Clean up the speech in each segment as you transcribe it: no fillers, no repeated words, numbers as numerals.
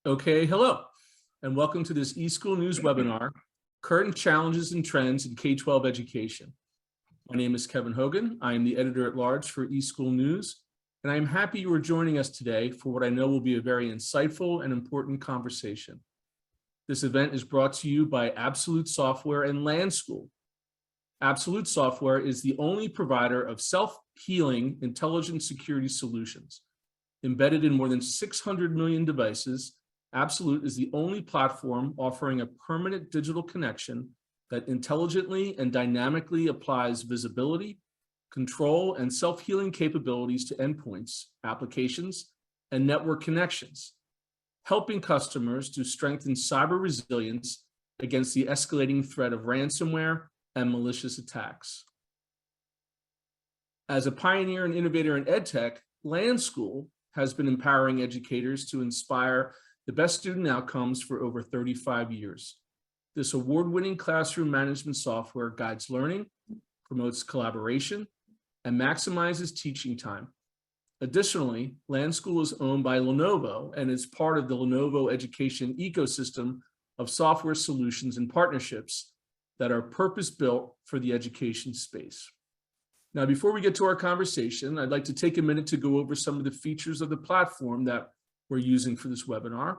Okay, hello, and welcome to this eSchool News webinar, Current Challenges and Trends in K-12 Education. My name is Kevin Hogan. I am the editor-at-large for eSchool News, and I am happy you are joining us today for what I know will be a very insightful and important conversation. This event is brought to you by Absolute Software and LandSchool. Absolute Software is the only provider of self-healing intelligent security solutions. Embedded in more than 600 million devices, Absolute is the only platform offering a permanent digital connection that intelligently and dynamically applies visibility, control, and self-healing capabilities to endpoints, applications, and network connections, helping customers to strengthen cyber resilience against the escalating threat of ransomware and malicious attacks. As a pioneer and innovator in edtech, LandSchool has been empowering educators to inspire the best student outcomes for over 35 years. This award-winning classroom management software guides learning, promotes collaboration, and maximizes teaching time. Additionally, LandSchool is owned by Lenovo and is part of the Lenovo education ecosystem of software solutions and partnerships that are purpose-built for the education space. Now, before we get to our conversation, I'd like to take a minute to go over some of the features of the platform that we're using for this webinar.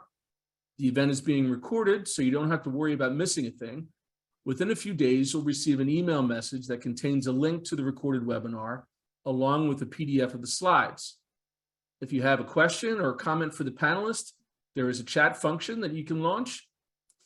The event is being recorded, so you don't have to worry about missing a thing. Within a few days, you'll receive an email message that contains a link to the recorded webinar, along with a PDF of the slides. If you have a question or a comment for the panelists, there is a chat function that you can launch.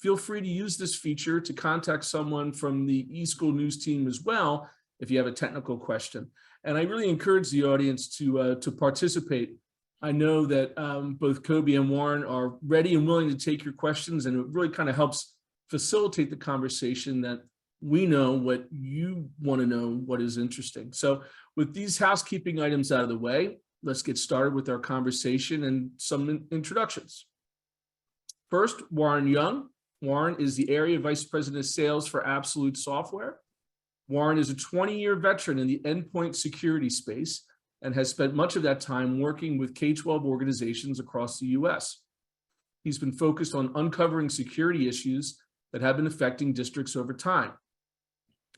Feel free to use this feature to contact someone from the eSchool News team as well if you have a technical question. And I really encourage the audience to participate. I know that both Kobe and Warren are ready and willing to take your questions, and it really kind of helps facilitate the conversation that we know what you want to know, what is interesting. So with these housekeeping items out of the way, let's get started with our conversation and some introductions. First, Warren Young. Warren is the Area Vice President of Sales for Absolute Software. Warren is a 20-year veteran in the endpoint security space and has spent much of that time working with K-12 organizations across the US. He's been focused on uncovering security issues that have been affecting districts over time.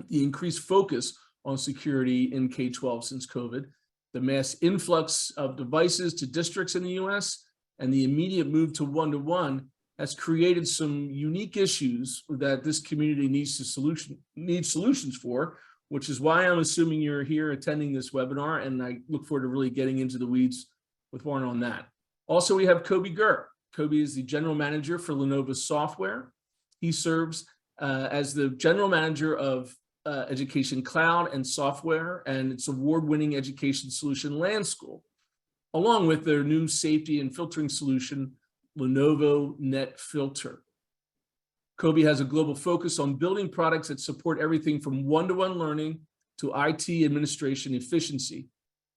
The increased focus on security in K-12 since COVID, the mass influx of devices to districts in the US, and the immediate move to one-to-one has created some unique issues that this community needs solutions for, which is why I'm assuming you're here attending this webinar, and I look forward to really getting into the weeds with Warren on that. Also, we have Kobe Gurr. Kobe is the General Manager for Lenovo Software. He serves as the General Manager of Education Cloud and Software and its award-winning education solution, LandSchool, along with their new safety and filtering solution, Lenovo NetFilter. Kobe has a global focus on building products that support everything from one-to-one learning to IT administration efficiency.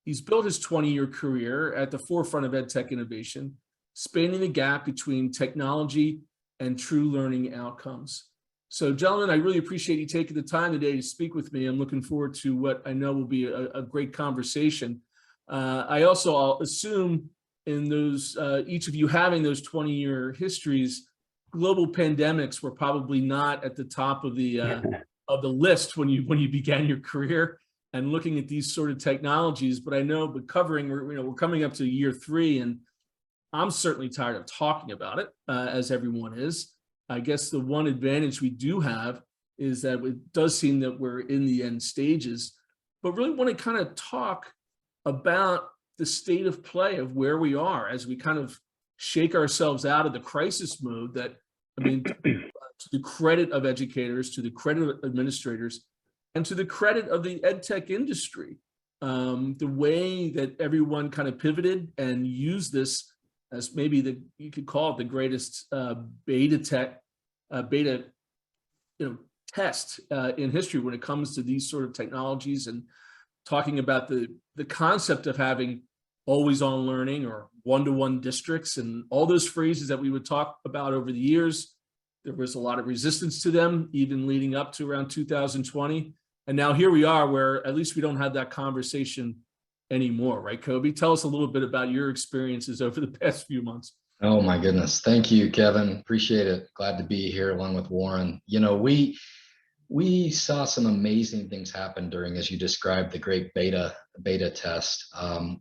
He's built his 20-year career at the forefront of edtech innovation, spanning the gap between technology and true learning outcomes. So, gentlemen, I really appreciate you taking the time today to speak with me. I'm looking forward to what I know will be a great conversation. I'll assume in those, each of you having those 20-year histories, global pandemics were probably not at the top of the list when you began your career and looking at these sort of technologies. But I know, but covering, we're coming up to year 3, and I'm certainly tired of talking about it, as everyone is. I guess the one advantage we do have is that it does seem that we're in the end stages, but really want to kind of talk about the state of play of where we are as we kind of shake ourselves out of the crisis mode that, I mean, to the credit of educators, to the credit of administrators, and to the credit of the edtech industry, the way that everyone kind of pivoted and used this as maybe you could call it the greatest beta test in history when it comes to these sort of technologies, and talking about the concept of having always on learning or one-to-one districts and all those phrases that we would talk about over the years. There was a lot of resistance to them, even leading up to around 2020. And now here we are, where at least we don't have that conversation anymore, right, Kobe? Tell us a little bit about your experiences over the past few months. Oh my goodness. Thank you, Kevin. Appreciate it. Glad to be here along with Warren. We saw some amazing things happen during, as you described, the great beta test.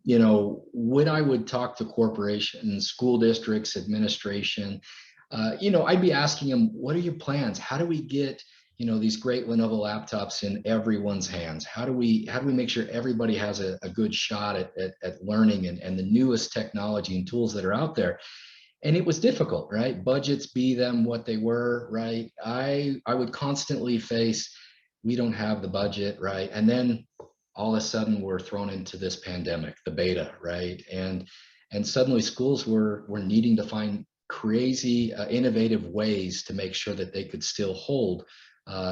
When I would talk to corporations, school districts, administration, I'd be asking them, what are your plans? How do we get, these great Lenovo laptops in everyone's hands? How do we make sure everybody has a good shot at learning and the newest technology and tools that are out there? And it was difficult, right? Budgets be them what they were, right? I would constantly face, we don't have the budget, right? And then all of a sudden we're thrown into this pandemic, the beta, right? And suddenly schools were needing to find crazy innovative ways to make sure that they could still hold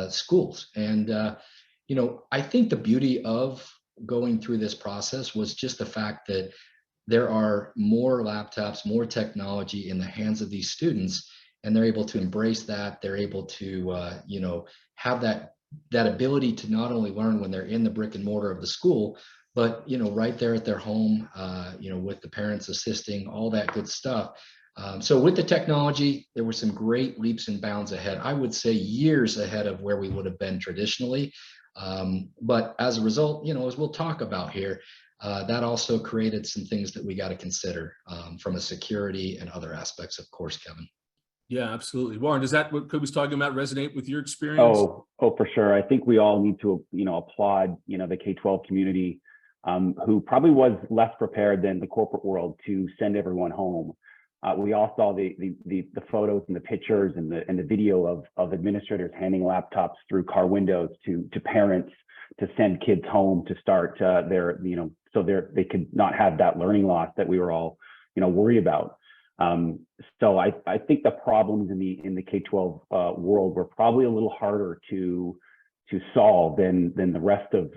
schools. And I think the beauty of going through this process was just the fact that there are more laptops, more technology in the hands of these students, and they're able to embrace that. They're able to, have that ability to not only learn when they're in the brick and mortar of the school, but right there at their home, with the parents assisting, all that good stuff. So with the technology, there were some great leaps and bounds ahead. I would say years ahead of where we would have been traditionally. But as a result, as we'll talk about here, that also created some things that we got to consider from a security and other aspects, of course, Kevin. Yeah, absolutely. Warren, does that what Kobe was talking about resonate with your experience? Oh, for sure. I think we all need to, applaud, the K-12 community, who probably was less prepared than the corporate world to send everyone home. We all saw the photos and the pictures and the video of administrators handing laptops through car windows to parents to send kids home to start so they could not have that learning loss that we were all, worried about. So I think the problems in the K-12 world were probably a little harder to solve than the rest of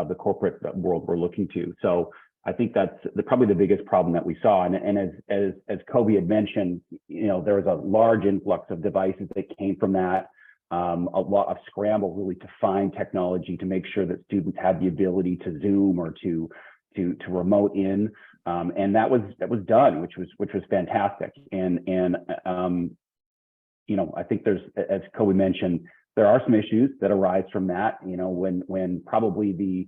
the corporate world we're looking to. So I think that's probably the biggest problem that we saw. And as Kobe had mentioned, there was a large influx of devices that came from that. A lot of scramble really to find technology to make sure that students had the ability to Zoom or to remote in, and that was done, which was fantastic. And I think there's, as Kobe mentioned, there are some issues that arise from that. When probably the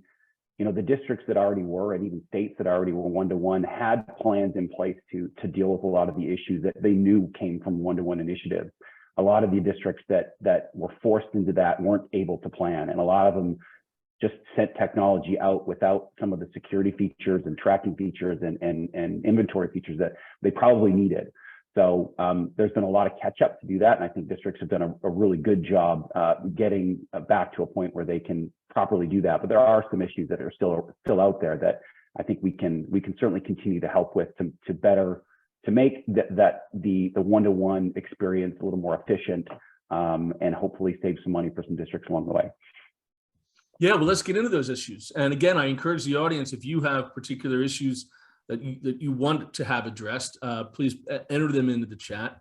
districts that already were, and even states that already were one-to-one, had plans in place to deal with a lot of the issues that they knew came from one-to-one initiatives. A lot of the districts that were forced into that weren't able to plan, and a lot of them just sent technology out without some of the security features and tracking features and inventory features that they probably needed. So there's been a lot of catch up to do that, and I think districts have done a really good job getting back to a point where they can properly do that. But there are some issues that are still out there that I think we can certainly continue to help with to make the one-to-one experience a little more efficient, and hopefully save some money for some districts along the way. Yeah, well, let's get into those issues. And again, I encourage the audience, if you have particular issues that you want to have addressed, please enter them into the chat.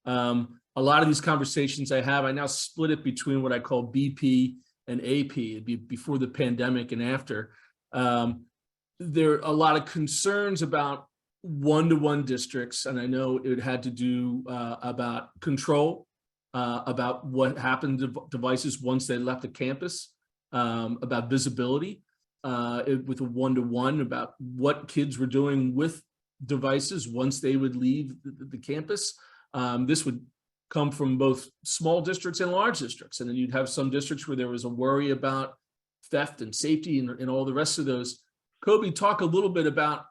A lot of these conversations I now split it between what I call BP and AP. It'd be before the pandemic and after. There are a lot of concerns about one-to-one districts, and I know it had to do about control, about what happened to devices once they left the campus, about visibility with a one-to-one, about what kids were doing with devices once they would leave the campus. This would come from both small districts and large districts, and then you'd have some districts where there was a worry about theft and safety and all the rest of those. Kobe, talk a little bit about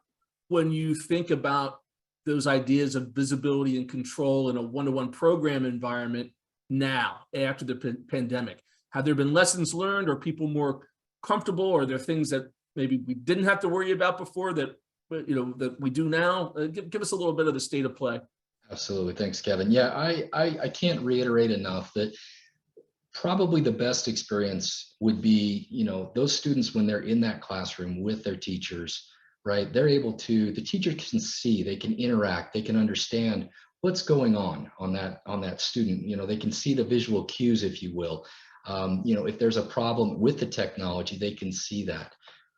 when you think about those ideas of visibility and control in a one-to-one program environment now, after the pandemic. Have there been lessons learned? Are people more comfortable? Or are there things that maybe we didn't have to worry about before that we do now? Give us a little bit of the state of play. Absolutely. Thanks, Kevin. Yeah, I can't reiterate enough that probably the best experience would be, those students when they're in that classroom with their teachers, right? They're able to, the teacher can see, they can interact, they can understand what's going on that student. They can see the visual cues, if you will. If there's a problem with the technology, they can see that.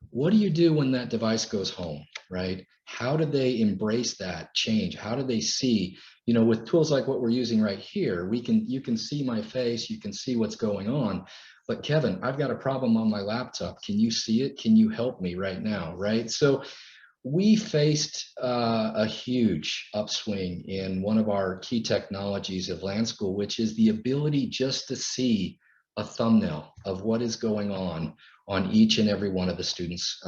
What do you do when that device goes home, right? How do they embrace that change? How do they see, you know, with tools like what we're using right here, you can see my face, you can see what's going on. But Kevin, I've got a problem on my laptop. Can you see it? Can you help me right now, right? So we faced a huge upswing in one of our key technologies of Land School, which is the ability just to see a thumbnail of what is going on each and every one of the students'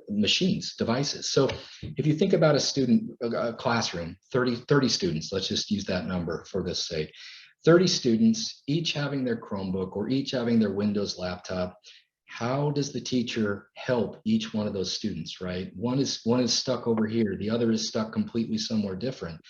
machines, devices. So if you think about a classroom, 30 students, let's just use that number for this sake, 30 students, each having their Chromebook or each having their Windows laptop. How does the teacher help each one of those students, right? One is stuck over here, the other is stuck completely somewhere different.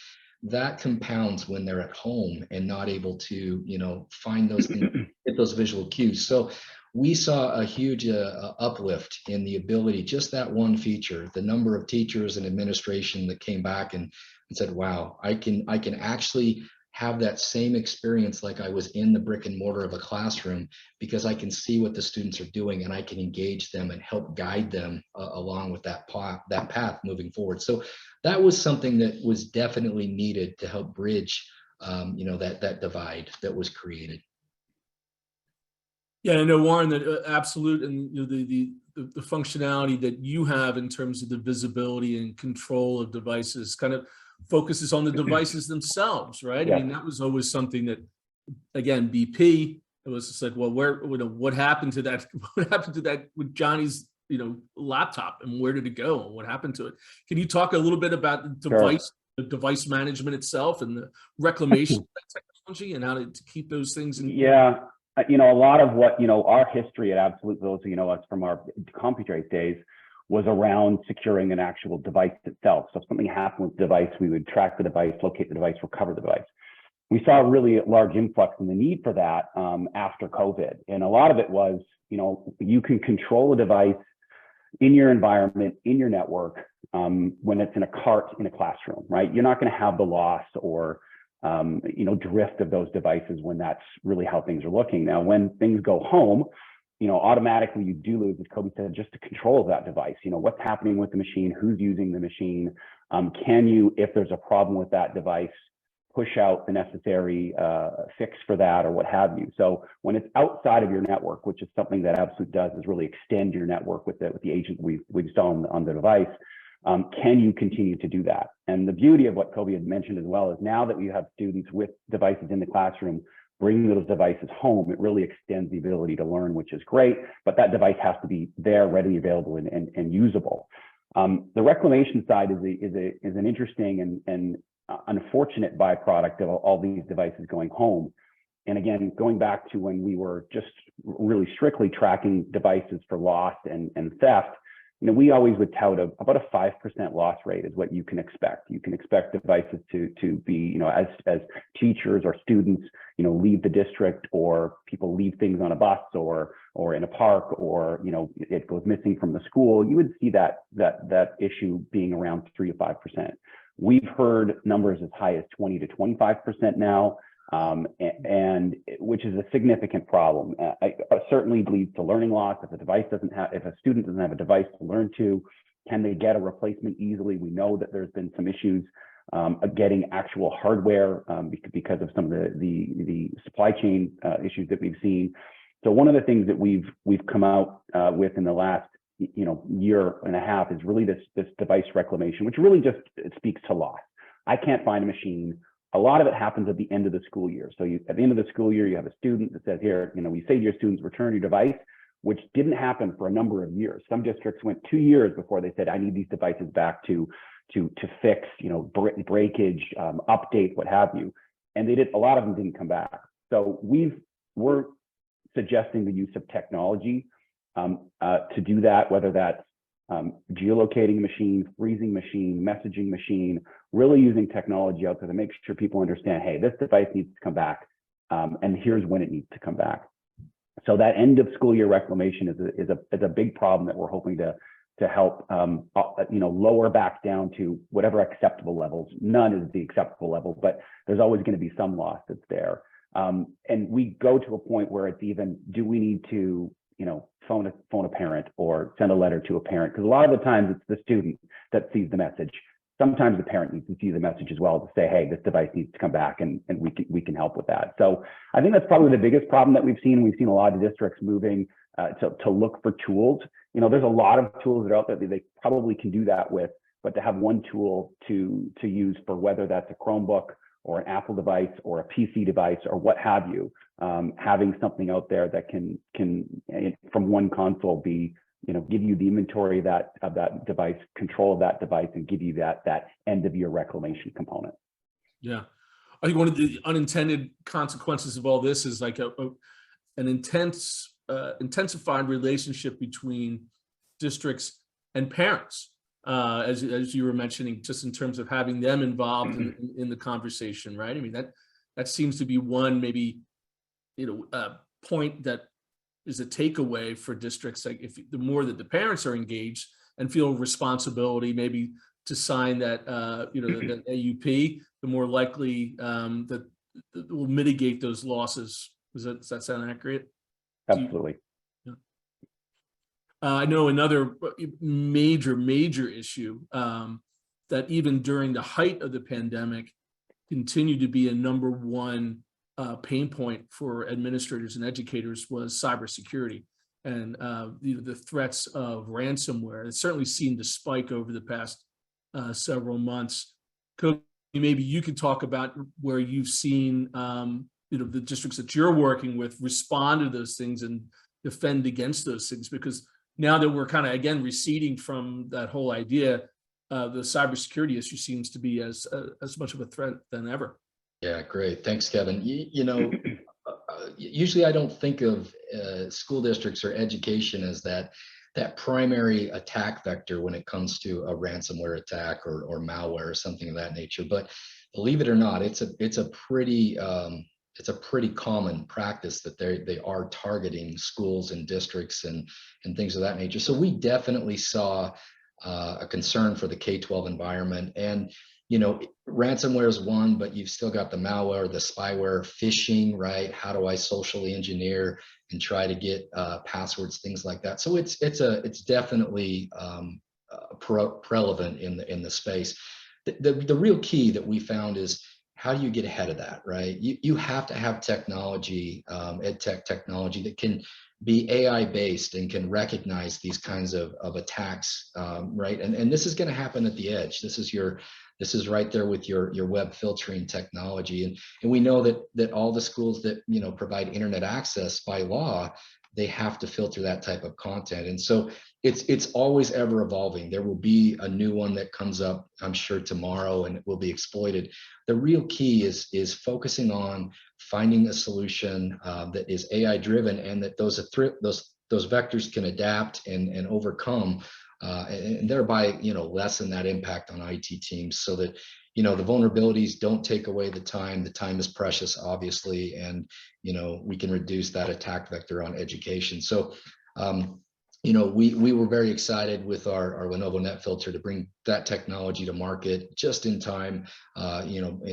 That compounds when they're at home and not able to, you know, find those things, get those visual cues. So we saw a huge uplift in the ability, just that one feature, the number of teachers and administration that came back and said, wow, I can actually have that same experience like I was in the brick and mortar of a classroom, because I can see what the students are doing and I can engage them and help guide them along with that path moving forward. So that was something that was definitely needed to help bridge, you know, that divide that was created. Yeah, I know, Warren, that absolute, and you know, the functionality that you have in terms of the visibility and control of devices kind of focuses on the devices themselves, right? Yeah. I mean, that was always something that, again, BP, it was just like, well, where, you know, what happened to that? What happened to that with Johnny's, you know, laptop, and where did it go and what happened to it? Can you talk a little bit about the device, the device management itself and the reclamation of that technology and how to keep those things in? Yeah. You know, a lot of what, you know, our history at Absolute, those who know us from our CompuTrace days, was around securing an actual device itself. So if something happened with the device, we would track the device, locate the device, recover the device. We saw a really large influx in the need for that after COVID. And a lot of it was, you know, you can control a device in your environment, in your network, when it's in a cart in a classroom, right? You're not going to have the loss or you know, drift of those devices when that's really how things are looking. Now, when things go home, you know, automatically you do lose, as Kobe said, just the control of that device. You know, what's happening with the machine, who's using the machine. Can you, if there's a problem with that device, push out the necessary fix for that or what have you. So when it's outside of your network, which is something that Absolute does, is really extend your network with the agent we install on the device. Can you continue to do that? And the beauty of what Kobe had mentioned as well is now that we have students with devices in the classroom, bringing those devices home, it really extends the ability to learn, which is great, but that device has to be there, readily available and usable. The reclamation side is an interesting and unfortunate byproduct of all these devices going home. And again, going back to when we were just really strictly tracking devices for loss and theft, you know, we always would tout about a 5% loss rate is what you can expect. You can expect devices to be, you know, as teachers or students, you know, leave the district, or people leave things on a bus or in a park, or, you know, it goes missing from the school. You would see that issue being around 3 to 5%. We've heard numbers as high as 20 to 25% now. And which is a significant problem. It certainly leads to learning loss. If a student doesn't have a device to learn to, can they get a replacement easily? We know that there's been some issues of getting actual hardware because of some of the supply chain issues that we've seen. So one of the things that we've come out with in the last year and a half is really this device reclamation, which really just speaks to loss. I can't find a machine. A lot of it happens at the end of the school year. So at the end of the school year, you have a student that says, here, we say to your students, return your device, which didn't happen for a number of years. Some districts went 2 years before they said, I need these devices back to fix, breakage, update, what have you. And a lot of them didn't come back. So we're suggesting the use of technology to do that, whether that's geolocating machine, freezing machine, messaging machine, really using technology out there to make sure people understand, hey, this device needs to come back, and here's when it needs to come back. So that end of school year reclamation is a big problem that we're hoping to help lower back down to whatever acceptable levels. None is the acceptable level, but there's always going to be some loss that's there. And we go to a point where it's even, do we need to phone a parent or send a letter to a parent, because a lot of the times it's the student that sees the message. Sometimes the parent needs to see the message as well to say, hey, this device needs to come back, and we can help with that. So I think that's probably the biggest problem that we've seen. We've seen a lot of districts moving to look for tools. There's a lot of tools that are out there that they probably can do that with, but to have one tool to use for whether that's a Chromebook or an Apple device or a PC device or what have you, having something out there that can from one console be, give you the inventory of that device, control of that device, and give you that end of year reclamation component. Yeah, I think one of the unintended consequences of all this is like an intensified relationship between districts and parents, as you were mentioning, just in terms of having them involved in the conversation, right? I mean, that seems to be one maybe point that is a takeaway for districts. Like, if the more that the parents are engaged and feel responsibility maybe to sign that that AUP, the more likely that will mitigate those losses. Does that sound accurate? Absolutely. I know another major issue that even during the height of the pandemic continued to be a number one pain point for administrators and educators was cybersecurity, and the threats of ransomware. It certainly seemed to spike over the past several months. Maybe you could talk about where you've seen the districts that you're working with respond to those things and defend against those things, because now that we're kind of again receding from that whole idea, the cybersecurity issue seems to be as much of a threat than ever. Yeah, great. Thanks, Kevin. Usually I don't think of school districts or education as that primary attack vector when it comes to a ransomware attack or malware or something of that nature. But believe it or not, it's a pretty common practice that they are targeting schools and districts and things of that nature. So we definitely saw a concern for the K-12 environment. And ransomware is one, but you've still got the malware, the spyware, phishing, right? How do I socially engineer and try to get passwords, things like that. So it's definitely prevalent in the space. The real key that we found is, how do you get ahead of that, right? You have to have technology, edtech technology that can be AI based and can recognize these kinds of attacks, right? And this is going to happen at the edge. This is right there with your web filtering technology. And we know that all the schools that provide internet access by law, they have to filter that type of content. And so it's always ever evolving. There will be a new one that comes up, I'm sure, tomorrow, and it will be exploited. The real key is focusing on finding a solution that is AI driven, and that those vectors can adapt and overcome, and thereby lessen that impact on IT teams, so that the vulnerabilities don't take away the time. The time is precious, obviously, and we can reduce that attack vector on education. So we were very excited with our Lenovo NetFilter to bring that technology to market just in time,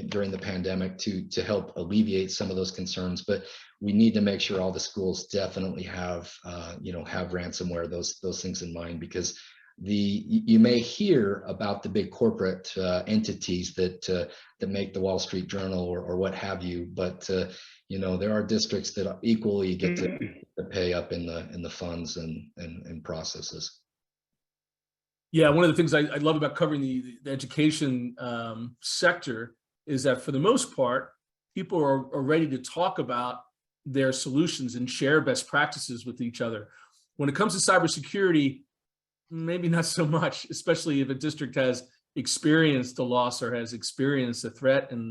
during the pandemic to help alleviate some of those concerns. But we need to make sure all the schools definitely have ransomware, those things in mind, because you may hear about the big corporate entities that make the Wall Street Journal or what have you, but there are districts that equally get to pay up in the funds and processes. Yeah, one of the things I love about covering the education sector is that for the most part, people are ready to talk about their solutions and share best practices with each other. When it comes to cybersecurity, maybe not so much, especially if a district has experienced a loss or has experienced a threat. And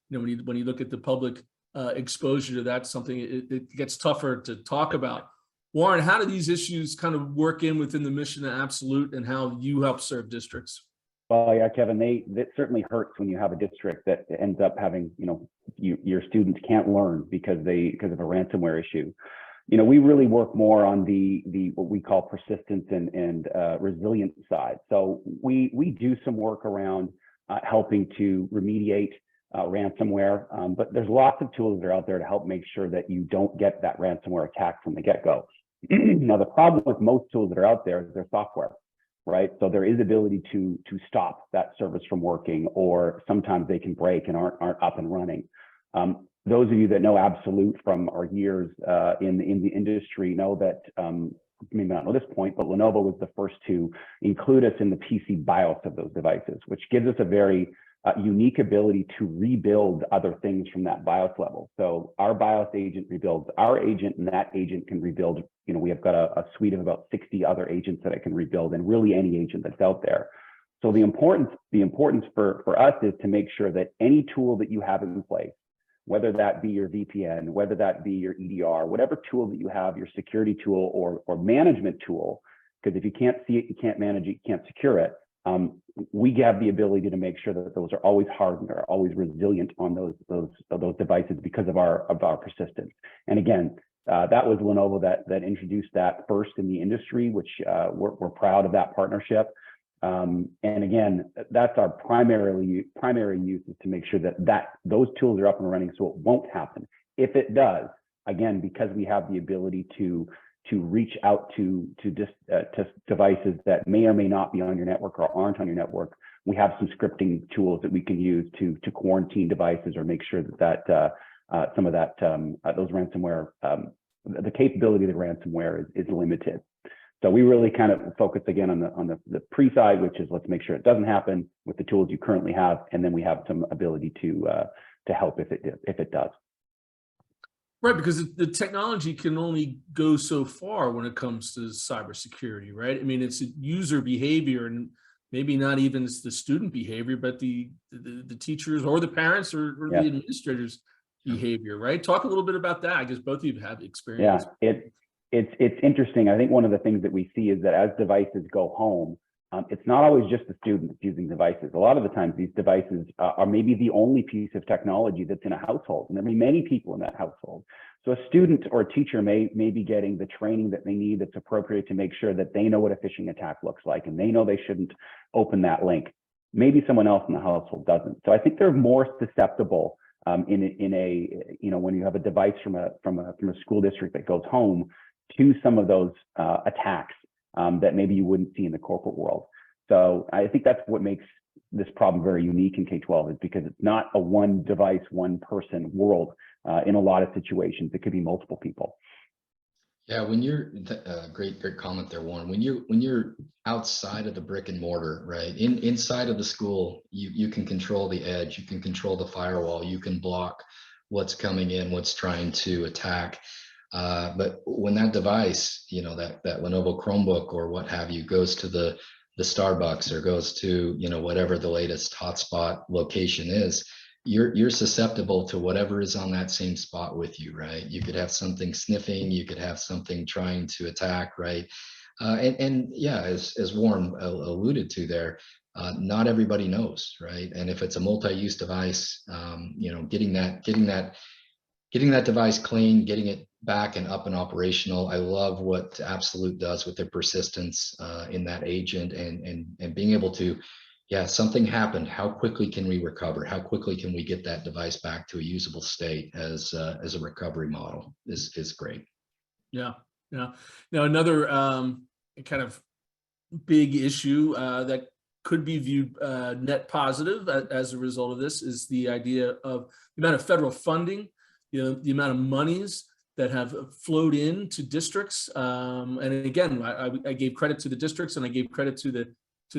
when you look at the public exposure to that, something it gets tougher to talk about. Warren, how do these issues kind of work in within the mission of Absolute, and how you help serve districts? Well, yeah, Kevin, that certainly hurts when you have a district that ends up having, your students can't learn because of a ransomware issue. We really work more on the what we call persistence and resilient side. So we do some work around helping to remediate ransomware, but there's lots of tools that are out there to help make sure that you don't get that ransomware attack from the get-go. Now, the problem with most tools that are out there is their software, right? So there is ability to stop that service from working, or sometimes they can break and aren't up and running. Those of you that know Absolute from our years in the industry know that, maybe not know this point, but Lenovo was the first to include us in the PC BIOS of those devices, which gives us a very unique ability to rebuild other things from that BIOS level. So our BIOS agent rebuilds our agent, and that agent can rebuild, we have got a suite of about 60 other agents that it can rebuild, and really any agent that's out there. So the importance for us is to make sure that any tool that you have in place, whether that be your VPN, whether that be your EDR, whatever tool that you have, your security tool or management tool, because if you can't see it, you can't manage it, you can't secure it. We have the ability to make sure that those are always hardened or always resilient on those devices because of our persistence. And again, that was Lenovo that introduced that first in the industry, which we're proud of that partnership. And again, that's our primary use, is to make sure that those tools are up and running, so it won't happen. If it does, again, because we have the ability to reach out to devices that may or may not be on your network or aren't on your network, we have some scripting tools that we can use to quarantine devices or make sure that some of that those ransomware, the capability of the ransomware is limited. So we really kind of focus again on the pre-side, which is let's make sure it doesn't happen with the tools you currently have, and then we have some ability to help if it does. Right, because the technology can only go so far when it comes to cybersecurity, right? I mean, it's user behavior, and maybe not even it's the student behavior, but the teachers or the parents or the administrators' behavior, right? Talk a little bit about that. I guess both of you have experience. Yeah, it's interesting. I think one of the things that we see is that as devices go home, it's not always just the students using devices. A lot of the times these devices are maybe the only piece of technology that's in a household, and there may be many people in that household. So a student or a teacher may be getting the training that they need that's appropriate to make sure that they know what a phishing attack looks like, and they know they shouldn't open that link. Maybe someone else in the household doesn't. So I think they're more susceptible in a when you have a device from a school district that goes home to some of those attacks that maybe you wouldn't see in the corporate world. So I think that's what makes this problem very unique in K-12, is because it's not a one device, one person world. In a lot of situations, it could be multiple people. Yeah, when you're great comment there, Warren. When you're outside of the brick and mortar, right? Inside of the school, you can control the edge, you can control the firewall, you can block what's coming in, what's trying to attack. But when that device, that Lenovo Chromebook or what have you, goes to the Starbucks or goes to whatever the latest hotspot location is, you're susceptible to whatever is on that same spot with you, right? You could have something sniffing, you could have something trying to attack, right? And yeah, as Warren alluded to there, not everybody knows, right? And if it's a multi-use device, getting that device clean, getting it back and up and operational. I love what Absolute does with their persistence in that agent and being able to, something happened. How quickly can we recover? How quickly can we get that device back to a usable state as a recovery model is great. Yeah. Now another kind of big issue that could be viewed net positive as a result of this is the idea of the amount of federal funding, the amount of monies that have flowed into districts. And again, I gave credit to the districts and I gave credit to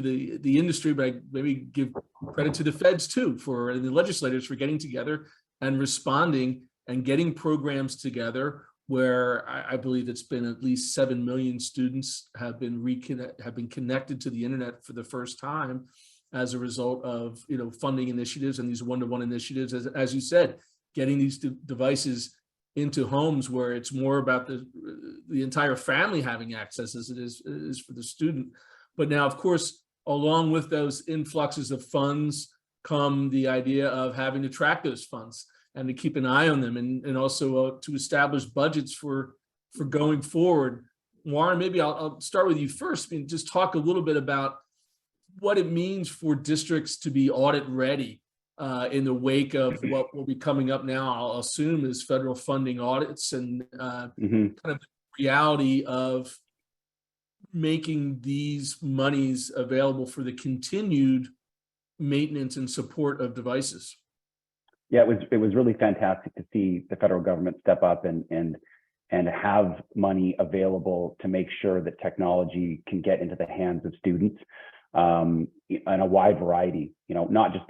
the industry, but I maybe give credit to the feds too, for the legislators for getting together and responding and getting programs together where I believe it's been at least 7 million students have been connected to the internet for the first time as a result of funding initiatives and these one-to-one initiatives, as you said, getting these devices into homes where it's more about the entire family having access as it is for the student. But now, of course, along with those influxes of funds come the idea of having to track those funds and to keep an eye on them, and also to establish budgets for going forward. Warren, maybe I'll start with you first. Just talk a little bit about what it means for districts to be audit ready in the wake of what will be coming up now, I'll assume, is federal funding audits and kind of reality of making these monies available for the continued maintenance and support of devices. Yeah, it was really fantastic to see the federal government step up and have money available to make sure that technology can get into the hands of students in a wide variety. You know, not just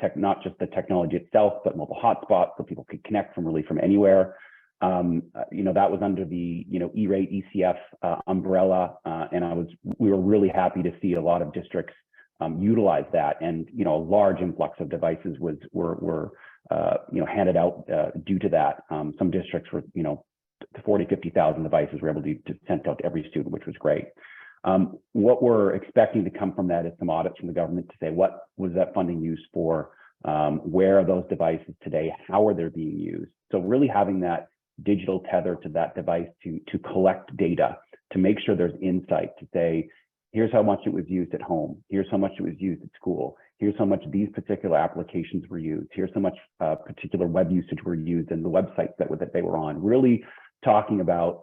the technology itself, but mobile hotspots so people could connect from anywhere. You know, that was under the E-rate ECF umbrella, and we were really happy to see a lot of districts utilize that, and a large influx of devices were handed out due to that. Some districts were 40,000-50,000 devices were able to sent out to every student, which was great. What we're expecting to come from that is some audits from the government to say, what was that funding used for? Where are those devices today? How are they being used? So really having that digital tether to that device to collect data, to make sure there's insight, to say, here's how much it was used at home. Here's how much it was used at school. Here's how much these particular applications were used. Here's how much particular web usage were used and the websites that they were on. Really talking about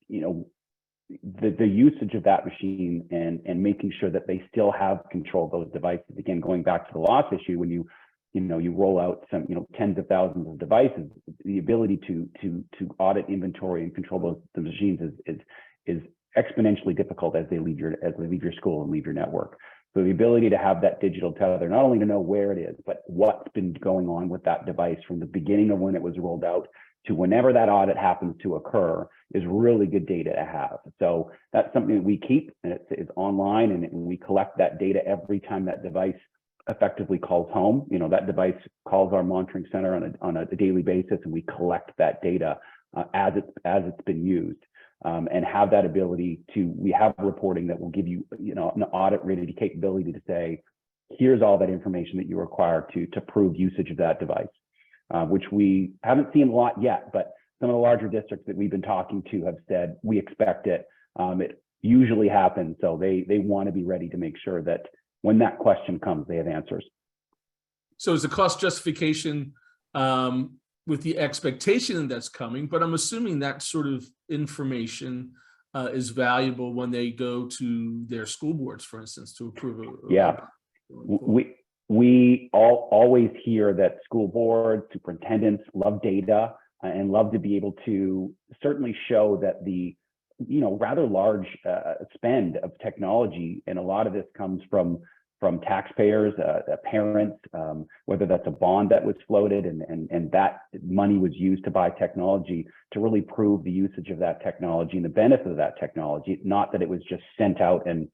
the usage of that machine and making sure that they still have control of those devices. Again, going back to the loss issue, when you roll out some tens of thousands of devices, the ability to audit inventory and control the machines is exponentially difficult as they leave your school and leave your network. So the ability to have that digital tether, not only to know where it is, but what's been going on with that device from the beginning of when it was rolled out to whenever that audit happens to occur, is really good data to have. So that's something that we keep, and it's online, and we collect that data every time that device effectively calls home. That device calls our monitoring center on a daily basis, and we collect that data as it's been used. And have that ability we have reporting that will give you, an audit-ready capability to say, here's all that information that you require to prove usage of that device, which we haven't seen a lot yet, but some of the larger districts that we've been talking to have said, we expect it. It usually happens, so they want to be ready to make sure that when that question comes, they have answers. So it's a cost justification with the expectation that's coming, but I'm assuming that sort of information is valuable when they go to their school boards, for instance, to approve. We always hear that school boards, superintendents love data and love to be able to certainly show that the rather large spend of technology, and a lot of this comes from taxpayers, parents, whether that's a bond that was floated and that money was used to buy technology, to really prove the usage of that technology and the benefit of that technology, not that it was just sent out and,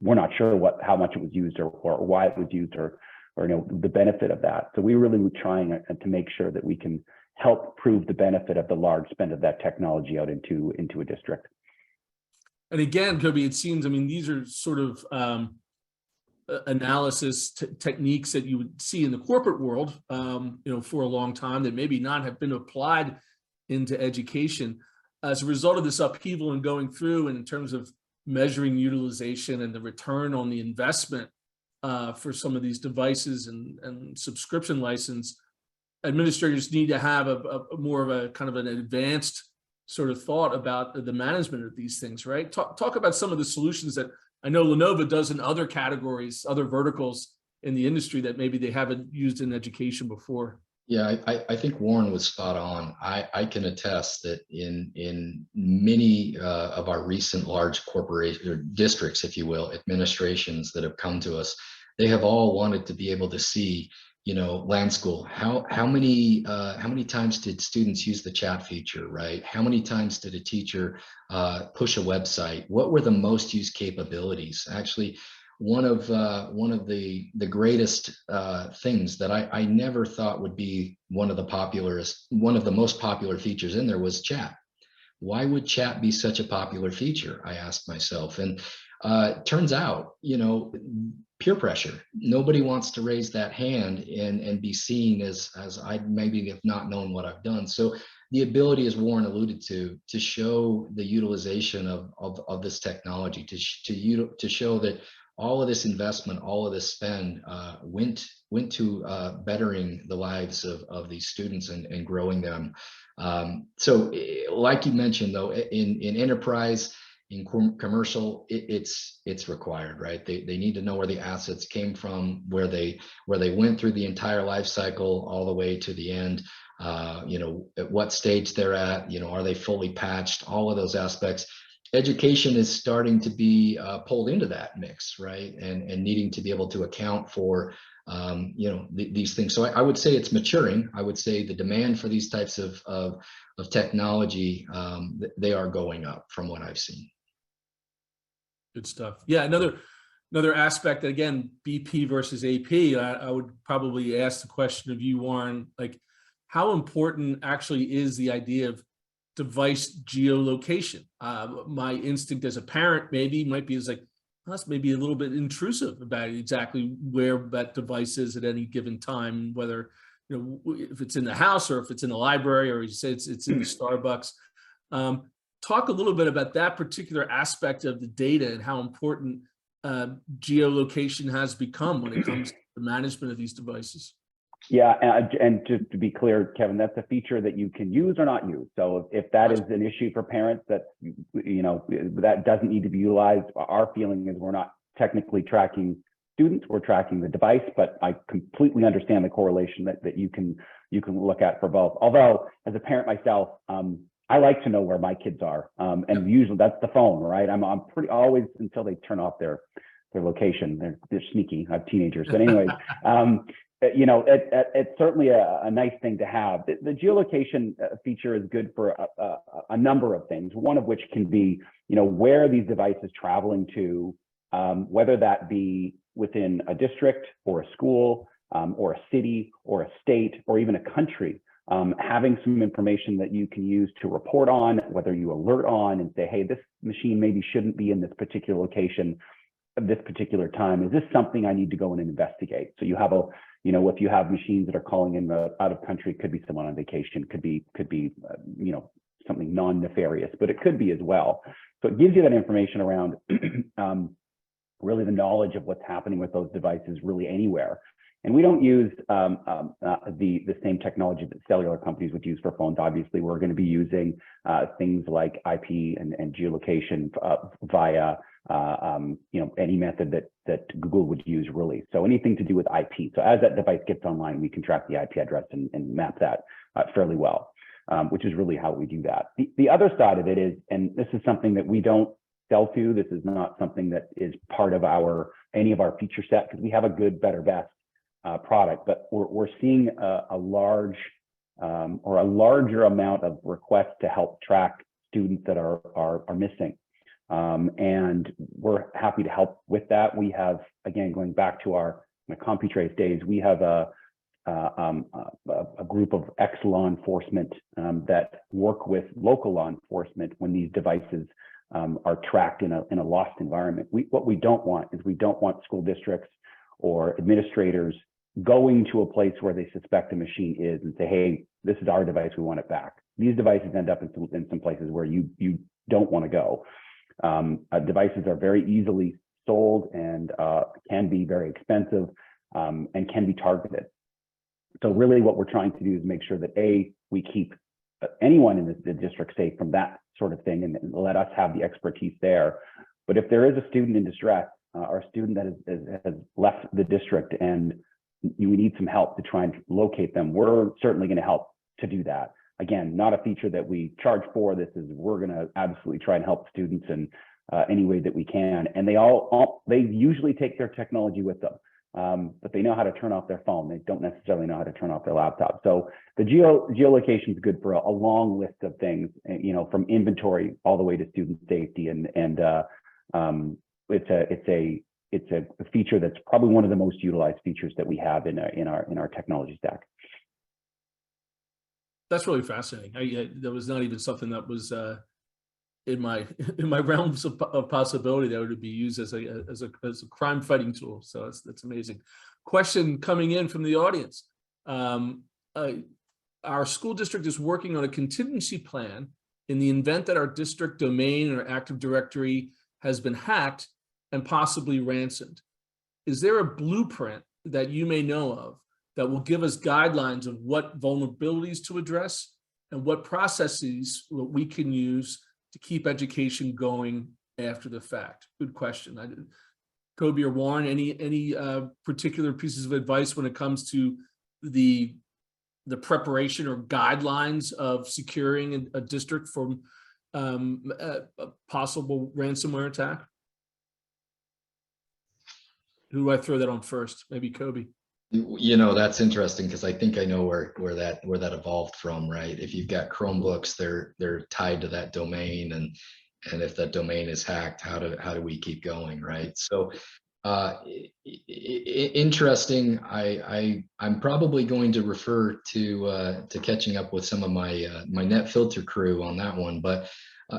we're not sure how much it was used or why it was used or the benefit of that. So we really were trying to make sure that we can help prove the benefit of the large spend of that technology out into a district. And again, Kobe, it seems, these are sort of analysis techniques that you would see in the corporate world, for a long time, that maybe not have been applied into education. As a result of this upheaval and going through, and in terms of measuring utilization and the return on the investment for some of these devices and subscription license, administrators need to have a more of a kind of an advanced sort of thought about the management of these things, right? Talk about some of the solutions that I know Lenovo does in other categories, other verticals in the industry that maybe they haven't used in education before. Yeah, I think Warren was spot on. I can attest that in many of our recent large corporation or districts, if you will, administrations that have come to us, they have all wanted to be able to see, land school. How many times did students use the chat feature, right? How many times did a teacher push a website? What were the most used capabilities? Actually, one of the greatest things that I never thought would be one of the most popular features in there was chat. Why would chat be such a popular feature? I asked myself, and turns out, peer pressure. Nobody wants to raise that hand and be seen as I maybe have not known what I've done. So the ability, as Warren alluded to show the utilization of this technology, to show that all of this investment, all of this spend went to bettering the lives of these students and growing them. So like you mentioned, though, in enterprise, in commercial, it's required, right? They need to know where the assets came from, where they went through the entire life cycle all the way to the end. You know, at what stage they're at, you know, are they fully patched, all of those aspects. Education is starting to be pulled into that mix, right? And needing to be able to account for, you know, these things. So I would say it's maturing. I would say the demand for these types of technology, they are going up from what I've seen. Good stuff. Yeah, another aspect, again, BP versus AP, I would probably ask the question of you, Warren, like, how important actually is the idea of device geolocation? My instinct as a parent might be is like, well, that's maybe a little bit intrusive about exactly where that device is at any given time, whether, you know, if it's in the house or if it's in the library, or you say it's in the Starbucks. Talk a little bit about that particular aspect of the data and how important geolocation has become when it comes to the management of these devices. Yeah, and just to be clear, Kevin, that's a feature that you can use or not use. So if that is an issue for parents, that, you know, that doesn't need to be utilized. Our feeling is we're not technically tracking students, we're tracking the device, but I completely understand the correlation that you can look at for both. Although as a parent myself, I like to know where my kids are, and usually that's the phone, right? I'm pretty always, until they turn off their location. They're sneaky. I have teenagers, but anyways, you know, it's certainly a nice thing to have. The geolocation feature is good for a number of things. One of which can be, you know, where are these devices traveling to, whether that be within a district or a school, or a city or a state or even a country. Having some information that you can use to report on, whether you alert on and say, hey, this machine maybe shouldn't be in this particular location at this particular time. Is this something I need to go and investigate? So you have you know, if you have machines that are calling in out of country, could be someone on vacation, could be you know, something non-nefarious, but it could be as well. So it gives you that information around really the knowledge of what's happening with those devices really anywhere. And we don't use the same technology that cellular companies would use for phones. Obviously, we're going to be using things like IP and geolocation via you know, any method that Google would use, really. So anything to do with IP. So as that device gets online, we can track the IP address and map that fairly well, which is really how we do that. The other side of it is, and this is something that we don't sell to. This is not something that is part of any of our feature set, because we have a good, better, best product, but we're seeing a large or a larger amount of requests to help track students that are missing, and we're happy to help with that. We have, again, going back to our CompuTrace days, we have a group of ex-law enforcement that work with local law enforcement when these devices are tracked in a lost environment. What we don't want is, we don't want school districts or administrators going to a place where they suspect a machine is and say, hey, this is our device, we want it back. These devices end up in some places where you don't want to go. Devices are very easily sold and can be very expensive and can be targeted. So really what we're trying to do is make sure that we keep anyone in the district safe from that sort of thing, and let us have the expertise there. But if there is a student in distress, or a student that has left the district and you need some help to try and locate them, we're certainly going to help to do that. Again, not a feature that we charge for. This is, we're going to absolutely try and help students in any way that we can. And they usually take their technology with them, but they know how to turn off their phone. They don't necessarily know how to turn off their laptop. So the geolocation is good for a long list of things, you know, from inventory all the way to student safety, and it's a feature that's probably one of the most utilized features that we have in our technology stack. That's really fascinating. That was not even something that was in my realms of possibility that would be used as a crime fighting tool. So that's amazing. Question coming in from the audience. Our school district is working on a contingency plan in the event that our district domain or Active Directory has been hacked. and possibly ransomed. Is there a blueprint that you may know of that will give us guidelines of what vulnerabilities to address and what processes we can use to keep education going after the fact? Good question. Kobe or Warren, any particular pieces of advice when it comes to the preparation or guidelines of securing a district from a possible ransomware attack? Who do I throw that on first? Maybe Kobe. You know, that's interesting because I think I know where that evolved from, right? If you've got Chromebooks, they're tied to that domain, and if that domain is hacked, how do we keep going, right? So interesting. I'm probably going to refer to catching up with some of my my NetFilter crew on that one, but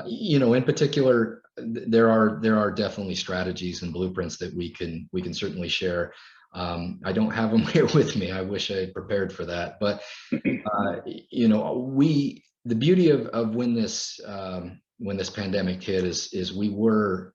you know, in particular, there are definitely strategies and blueprints that we can certainly share. I don't have them here with me. I wish I had prepared for that, but you know, the beauty of when this pandemic hit is we were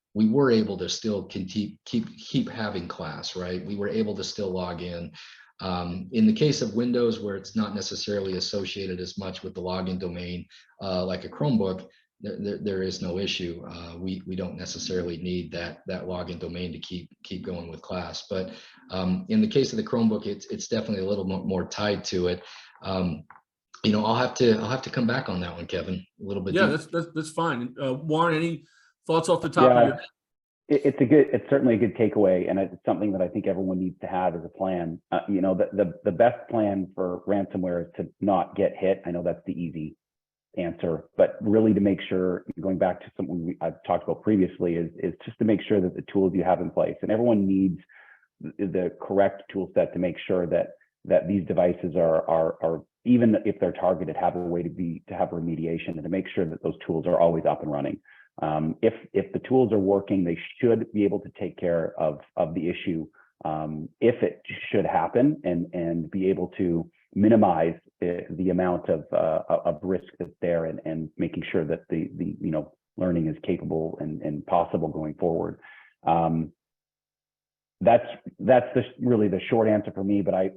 able to still keep having class, right? We were able to still log in. In the case of Windows, where it's not necessarily associated as much with the login domain, like a Chromebook, there is no issue. We don't necessarily need that login domain to keep going with class. But in the case of the Chromebook, it's definitely a little more tied to it. You know, I'll have to come back on that one, Kevin, a little bit. Yeah, that's fine. Warren, any thoughts off the top of your? It's certainly a good takeaway, and it's something that I think everyone needs to have as a plan. You know, the best plan for ransomware is to not get hit. I know that's the easy answer, but really to make sure, going back to something I've talked about previously, is just to make sure that the tools you have in place, and everyone needs the correct tool set to make sure that these devices are even if they're targeted, have a way to have remediation, and to make sure that those tools are always up and running. If the tools are working, they should be able to take care of the issue if it should happen, and be able to minimize the amount of risk that's there, and making sure that the you know, learning is capable and possible going forward. That's really the short answer for me, but I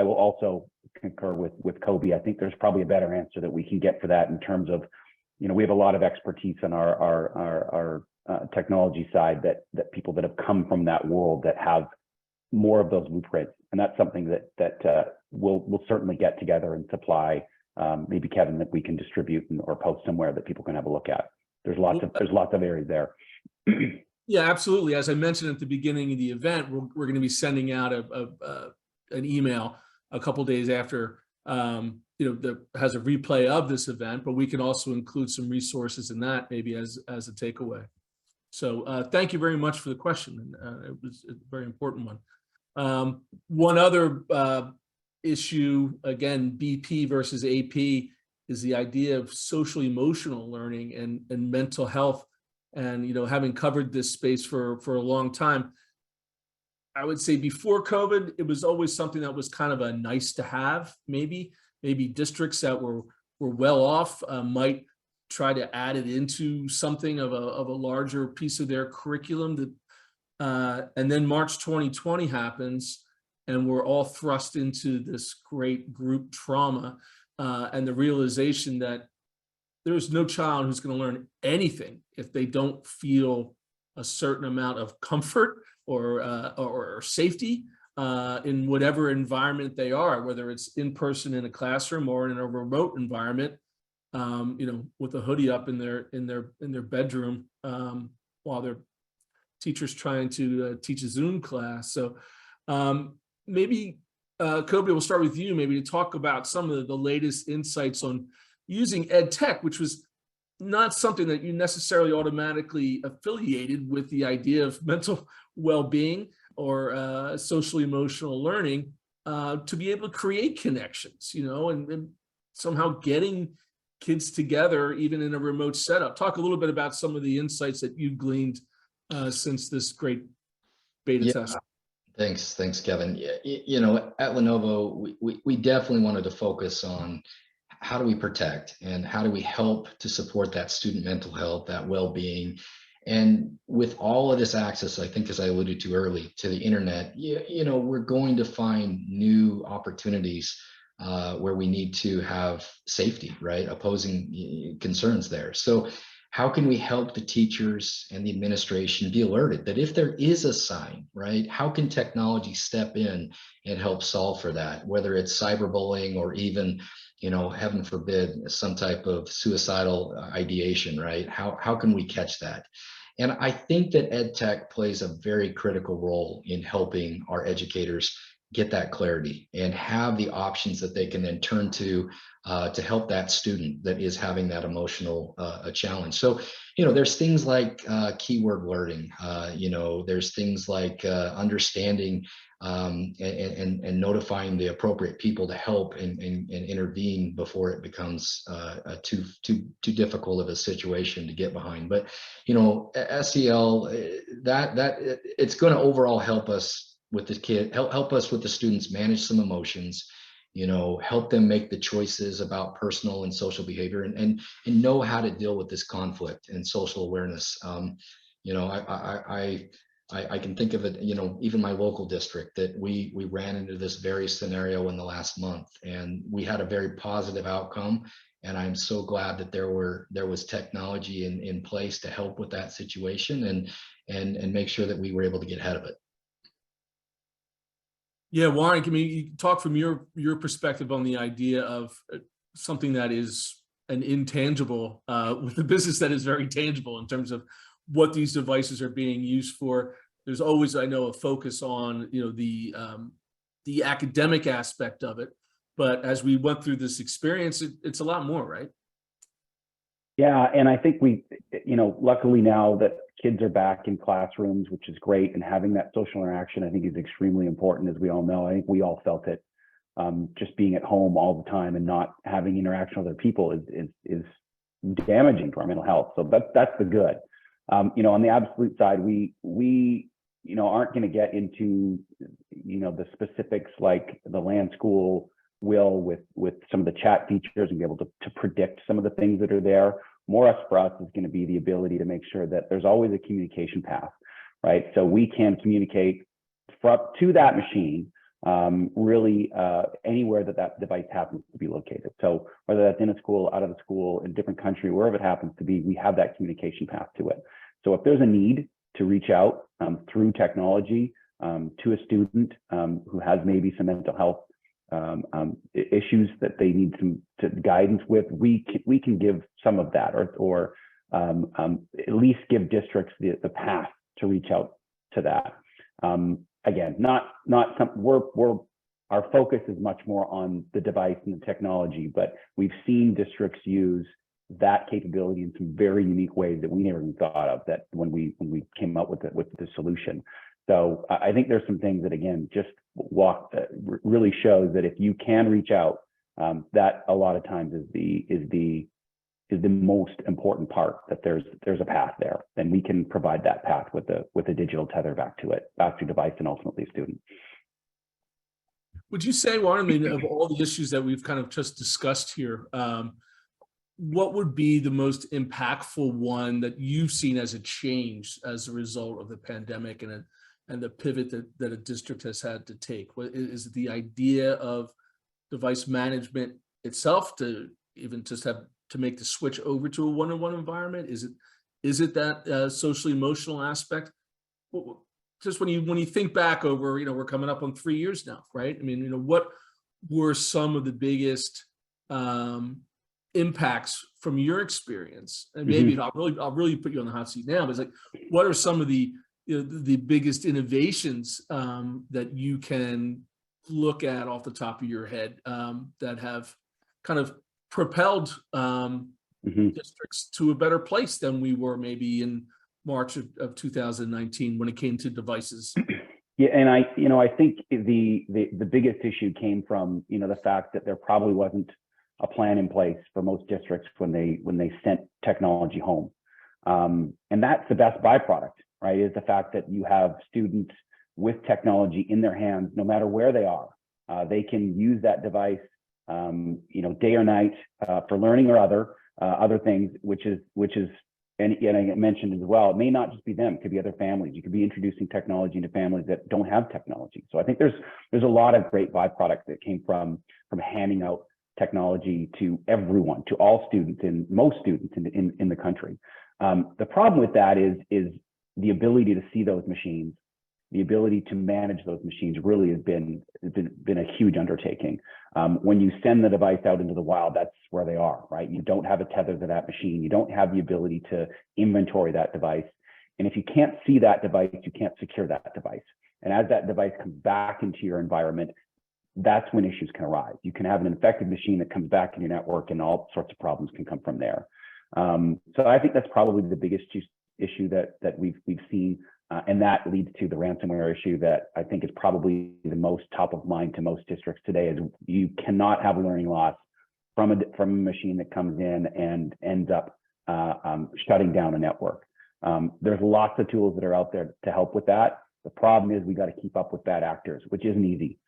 will also concur with Kobe. I think there's probably a better answer that we can get for that, in terms of, you know, we have a lot of expertise on our technology side, that people that have come from that world that have more of those blueprints, and that's something that we'll certainly get together and supply. Maybe, Kevin, that we can distribute or post somewhere that people can have a look at. There's lots of areas there. Yeah, absolutely. As I mentioned at the beginning of the event, we're going to be sending out an email a couple days after, you know, that has a replay of this event, but we can also include some resources in that, maybe as a takeaway. So thank you very much for the question. It was a very important one. One other issue, again, BP versus AP, is the idea of social emotional learning and mental health. And, you know, having covered this space for a long time, I would say before COVID, it was always something that was kind of a nice to have. Maybe districts that were well off might try to add it into something of a larger piece of their curriculum. And then March 2020 happens, and we're all thrust into this great group trauma, and the realization that there's no child who's going to learn anything if they don't feel a certain amount of comfort or safety in whatever environment they are, whether it's in person in a classroom or in a remote environment, you know, with a hoodie up in their bedroom while their teacher's trying to teach a Zoom class. So maybe Kobe, we'll start with you, maybe to talk about some of the latest insights on using edtech, which was not something that you necessarily automatically affiliated with the idea of mental well-being or social emotional learning, to be able to create connections, you know, and somehow getting kids together even in a remote setup. Talk a little bit about some of the insights that you've gleaned since this great beta test. Thanks, Kevin. You know, at Lenovo, we definitely wanted to focus on how do we protect and how do we help to support that student mental health, that well-being, And with all of this access, I think, as I alluded to early, to the internet, we're going to find new opportunities where we need to have safety, right? Opposing concerns there. So how can we help the teachers and the administration be alerted that if there is a sign, right, how can technology step in and help solve for that, whether it's cyberbullying or even, heaven forbid, some type of suicidal ideation, right? How can we catch that? And I think that EdTech plays a very critical role in helping our educators get that clarity and have the options that they can then turn to help that student that is having that emotional challenge. So, there's things like keyword alerting, there's things like understanding and notifying the appropriate people to help and intervene before it becomes too difficult of a situation to get behind. But SEL, that it's going to overall help us with the kid, help us with the students manage some emotions, help them make the choices about personal and social behavior, and know how to deal with this conflict and social awareness. I can think of it, even my local district, that we ran into this very scenario in the last month, and we had a very positive outcome. And I'm so glad that there was technology in place to help with that situation and make sure that we were able to get ahead of it. Yeah, Warren, can you talk from your perspective on the idea of something that is an intangible with a business that is very tangible in terms of what these devices are being used for? There's always, I know, a focus on the academic aspect of it, but as we went through this experience, it's a lot more, right? Yeah, and I think luckily now that kids are back in classrooms, which is great, and having that social interaction, I think, is extremely important, as we all know. I think we all felt it. Just being at home all the time and not having interaction with other people is damaging to our mental health. So that's the good. On the absolute side, we aren't going to get into the specifics like the land school will with some of the chat features and be able to predict some of the things that are there. More for us is going to be the ability to make sure that there's always a communication path, right? So we can communicate to that machine really anywhere that device happens to be located. So whether that's in a school, out of the school, in a different country, wherever it happens to be, we have that communication path to it. So if there's a need to reach out through technology to a student who has maybe some mental health issues that they need some guidance with, we can give some of that, or at least give districts the path to reach out to that. Again, our focus is much more on the device and the technology, but we've seen districts use that capability in some very unique ways that we never even thought of that when we came up with the solution. So I think there's some things that, again, just really shows that if you can reach out, that a lot of times is the most important part, that there's a path there, and we can provide that path with a digital tether back to device and ultimately student. Would you say, Warren, of all the issues that we've kind of just discussed here, what would be the most impactful one that you've seen as a change as a result of the pandemic and the pivot that a district has had to take? What is it, the idea of device management itself, to even just have to make the switch over to a one-on-one environment? Is it that social emotional aspect? Just when you think back over, we're coming up on 3 years now, right? What were some of the biggest impacts from your experience? And maybe I'll really put you on the hot seat now, but it's like, what are some of the biggest innovations that you can look at off the top of your head that have kind of propelled districts to a better place than we were maybe in March of 2019 when it came to devices? Yeah, and I think the biggest issue came from the fact that there probably wasn't a plan in place for most districts when they sent technology home, and that's the best byproduct, right? Is the fact that you have students with technology in their hands, no matter where they are. They can use that device, day or night, for learning or other things, which is and I mentioned as well, it may not just be them, it could be other families. You could be introducing technology into families that don't have technology. So I think there's a lot of great byproducts that came from handing out technology to everyone, to all students and most students in the country. The problem with that is the ability to see those machines, the ability to manage those machines really has been a huge undertaking. When you send the device out into the wild, that's where they are, right? You don't have a tether to that machine. You don't have the ability to inventory that device. And if you can't see that device, you can't secure that device. And as that device comes back into your environment, that's when issues can arise. You can have an infected machine that comes back in your network, and all sorts of problems can come from there. So I think that's probably the biggest issue that we've seen. And that leads to the ransomware issue that I think is probably the most top of mind to most districts today. Is you cannot have a learning loss from a machine that comes in and ends up shutting down a network. There's lots of tools that are out there to help with that. The problem is we got to keep up with bad actors, which isn't easy,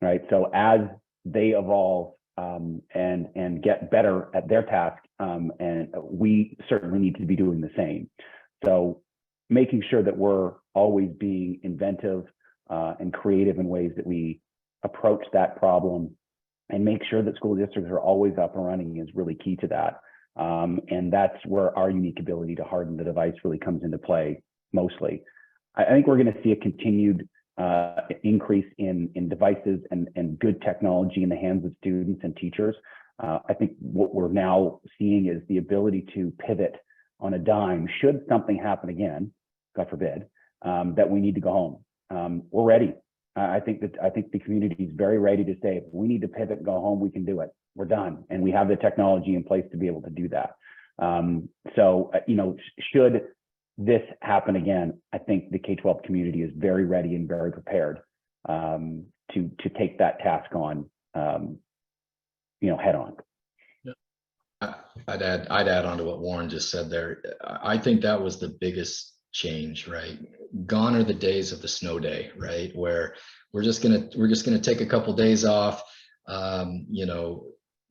right? So as they evolve and get better at their task, and we certainly need to be doing the same. So making sure that we're always being inventive and creative in ways that we approach that problem, and make sure that school districts are always up and running is really key to that. And that's where our unique ability to harden the device really comes into play mostly. I think we're going to see a continued increase in devices and good technology in the hands of students and teachers. I think what we're now seeing is the ability to pivot on a dime should something happen again, God forbid, that we need to go home. We're ready. I think the community is very ready to say, if we need to pivot and go home, we can do it. We're done, and we have the technology in place to be able to do that. So should this happen again, I think the K-12 community is very ready and very prepared to take that task on, head on. I'd add on to what Warren just said there. I think that was the biggest change, right? Gone are the days of the snow day, right? Where we're just gonna take a couple days off.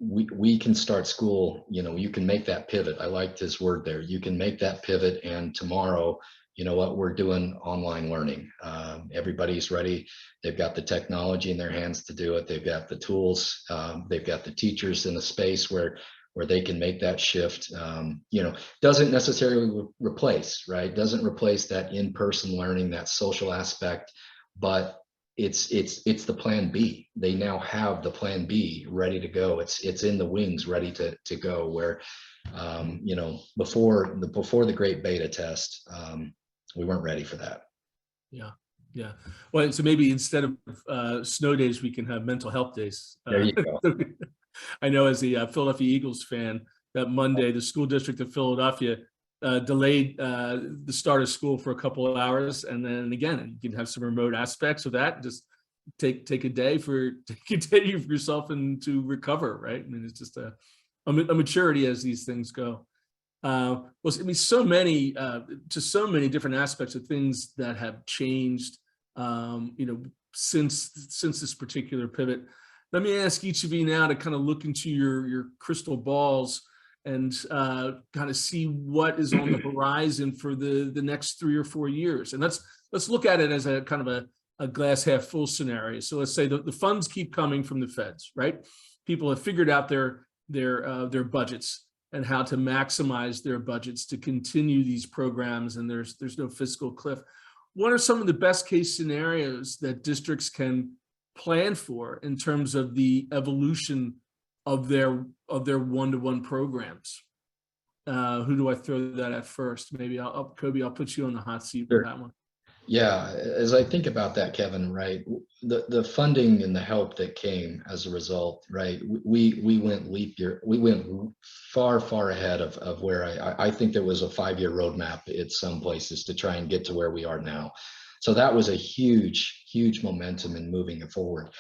We can start school. You can make that pivot. I liked his word there. You can make that pivot, and tomorrow, you know what, we're doing online learning. Everybody's ready. They've got the technology in their hands to do it. They've got the tools. They've got the teachers in the space where they can make that shift. Doesn't necessarily replace, right? Doesn't replace that in-person learning, that social aspect, but it's the plan B. They now have the plan B ready to go. It's in the wings, ready to go. Where, before the great beta test, we weren't ready for that. Yeah. Well, so maybe instead of snow days, we can have mental health days. There you go. I know, as a Philadelphia Eagles fan, that Monday, the school district of Philadelphia delayed the start of school for a couple of hours, and then again, you can have some remote aspects of that. Just take a day for yourself and to recover, right? I mean, it's just a maturity as these things go. So many different aspects of things that have changed, since this particular pivot. Let me ask each of you now to kind of look into your crystal balls and kind of see what is on the horizon for the next 3 or 4 years. And let's look at it as a kind of a glass half full scenario. So let's say the funds keep coming from the feds, right? People have figured out their budgets and how to maximize their budgets to continue these programs, and there's no fiscal cliff. What are some of the best case scenarios that districts can plan for in terms of the evolution of their one-to-one programs? Who do I throw that at first? Maybe Kobe, I'll put you on the hot seat for that one. Yeah, as I think about that, Kevin, right, the funding and the help that came as a result, right, we went leap year, we went far ahead of where I think there was a 5-year roadmap at some places to try and get to where we are now. So that was a huge momentum in moving it forward.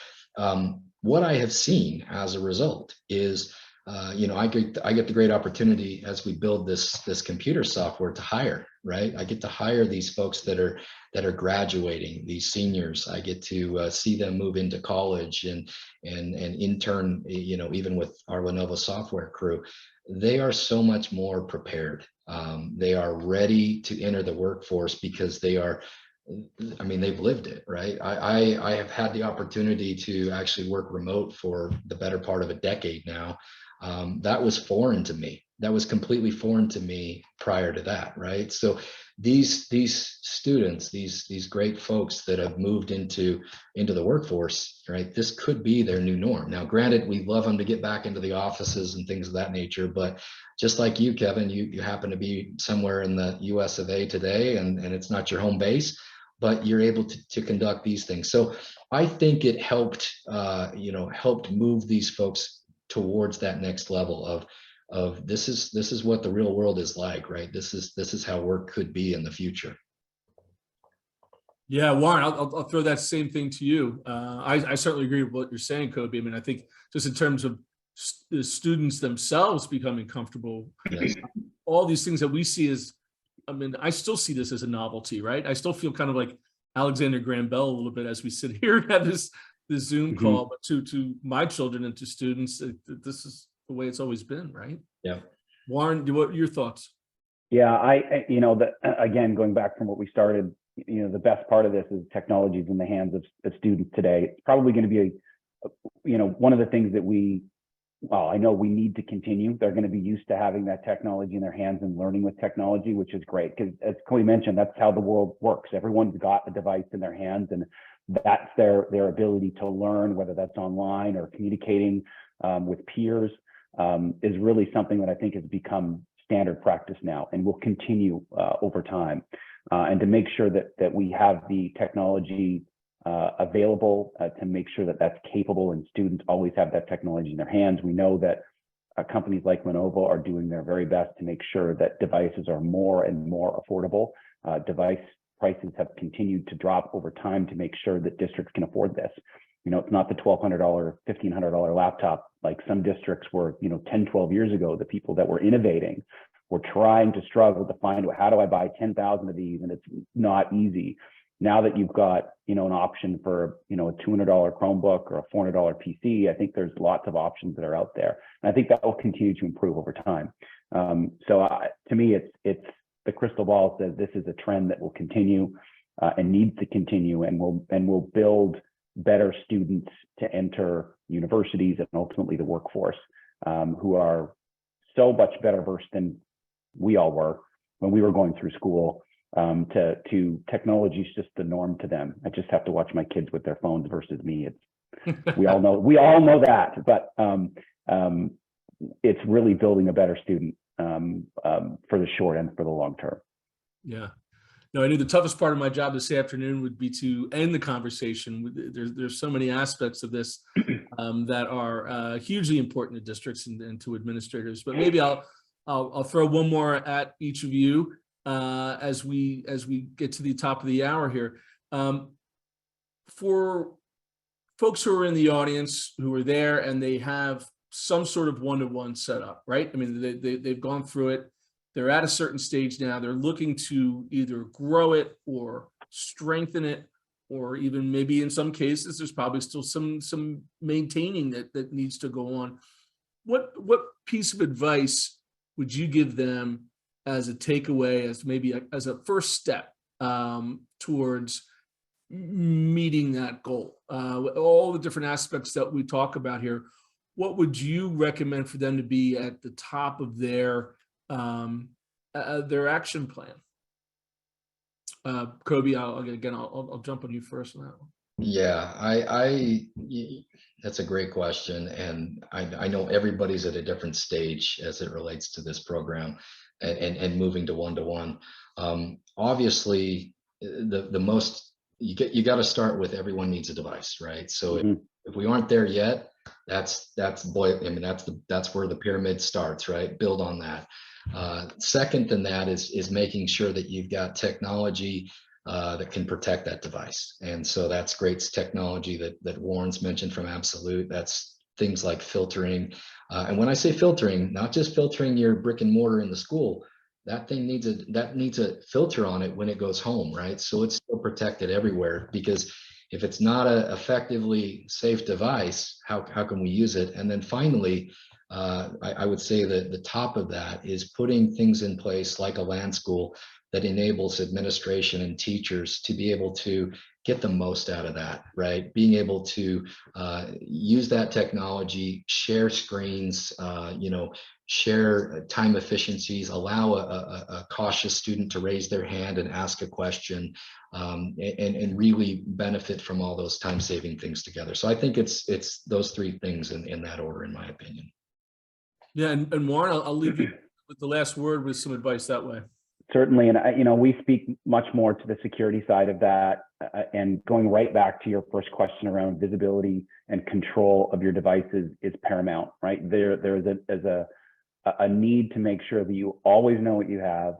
What I have seen as a result is, I get the great opportunity as we build this computer software to hire, right? I get to hire these folks that are graduating, these seniors. I get to see them move into college and intern, even with our Lenovo software crew. They are so much more prepared They are ready to enter the workforce because they are, I mean, they've lived it, right? I have had the opportunity to actually work remote for the better part of a decade now. That was foreign to me. That was completely foreign to me prior to that, right? So these students, these great folks that have moved into the workforce, right? This could be their new norm. Now, granted, we love them to get back into the offices and things of that nature, but just like you, Kevin, you happen to be somewhere in the US of A today, and it's not your home base, but you're able to conduct these things. So I think it helped, helped move these folks towards that next level of this is what the real world is like, right? This is how work could be in the future. Yeah, Warren, I'll throw that same thing to you. I certainly agree with what you're saying, Kobe. I mean, I think just in terms of the students themselves becoming comfortable, Yes. all these things that we see as, I mean, I still see this as a novelty, right? I still feel kind of like Alexander Graham Bell a little bit as we sit here and have this Zoom call, but to my children and to students, this is the way it's always been, right? Yeah. Warren, what are your thoughts? Yeah, again, going back from what we started, the best part of this is technology is in the hands of students today. It's probably going to be one of the things that I know we need to continue. They're going to be used to having that technology in their hands and learning with technology, which is great because, as Chloe mentioned, that's how the world works. Everyone's got a device in their hands, and that's their ability to learn, whether that's online or communicating with peers, is really something that I think has become standard practice now and will continue over time. And to make sure that we have the technology available to make sure that that's capable and students always have that technology in their hands. We know that companies like Lenovo are doing their very best to make sure that devices are more and more affordable. Device prices have continued to drop over time to make sure that districts can afford this. It's not the $1,200, $1,500 laptop like some districts were, 10, 12 years ago. The people that were innovating were trying to struggle to find, how do I buy 10,000 of these? And it's not easy. Now that you've got, an option for, a $200 Chromebook or a $400 PC, I think there's lots of options that are out there. And I think that will continue to improve over time. To me, it's the crystal ball says this is a trend that will continue and needs to continue, and will build better students to enter universities and ultimately the workforce, who are so much better versed than we all were when we were going through school. To technology is just the norm to them. I just have to watch my kids with their phones versus me. We all know that, but it's really building a better student for the short and for the long term. Yeah. No, I knew the toughest part of my job this afternoon would be to end the conversation. There's so many aspects of this that are hugely important to districts and to administrators. But maybe I'll throw one more at each of you as we get to the top of the hour here. For folks who are in the audience who are there and they have some sort of one-to-one setup, right? I mean, they've gone through it. They're at a certain stage now. They're looking to either grow it or strengthen it, or even maybe in some cases, there's probably still some maintaining that needs to go on. What piece of advice would you give them as a takeaway, as maybe as a first step towards meeting that goal? All the different aspects that we talk about here, what would you recommend for them to be at the top of their action plan? Kobe, I'll jump on you first on that one. Yeah, that's a great question. And I know everybody's at a different stage as it relates to this program and moving to one-to-one. Obviously, the most, you got to start with everyone needs a device, right? So if we aren't there yet, that's where the pyramid starts, right? Build on that. Second than that is making sure that you've got technology that can protect that device. And so that's great technology that Warren's mentioned from Absolute. That's things like filtering. And when I say filtering, not just filtering your brick and mortar in the school, that thing needs a filter on it when it goes home, right? So it's still protected everywhere, because if it's not a effectively safe device, how can we use it? And then finally, I would say that the top of that is putting things in place like a land school that enables administration and teachers to be able to get the most out of that, right? Being able to use that technology, share screens, share time efficiencies, allow a cautious student to raise their hand and ask a question, and really benefit from all those time-saving things together. So I think it's those three things in that order, in my opinion. Yeah, and Warren, I'll leave you with the last word with some advice that way. Certainly, and we speak much more to the security side of that, and going right back to your first question around visibility and control of your devices is paramount, right? There is a need to make sure that you always know what you have,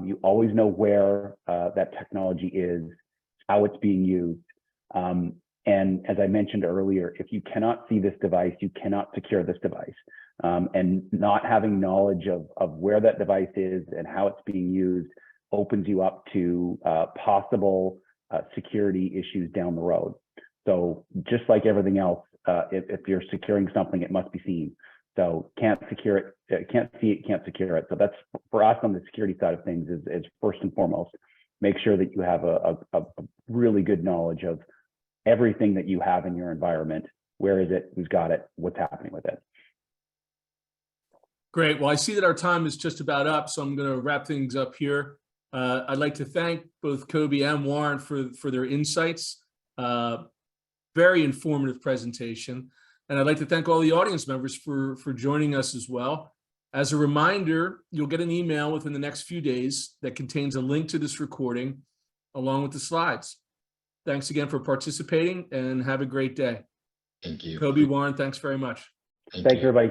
you always know where that technology is, how it's being used, and as I mentioned earlier, if you cannot see this device, you cannot secure this device. And not having knowledge of where that device is and how it's being used opens you up to possible security issues down the road. So just like everything else, if you're securing something, it must be seen. So can't secure it, can't see it, can't secure it. So that's for us on the security side of things is first and foremost, make sure that you have a really good knowledge of everything that you have in your environment. Where is it? Who's got it? What's happening with it? Great. Well, I see that our time is just about up, so I'm going to wrap things up here. I'd like to thank both Kobe and Warren for their insights. Very informative presentation. And I'd like to thank all the audience members for joining us as well. As a reminder, you'll get an email within the next few days that contains a link to this recording along with the slides. Thanks again for participating and have a great day. Thank you. Kobe, Warren, thanks very much. Thanks, everybody.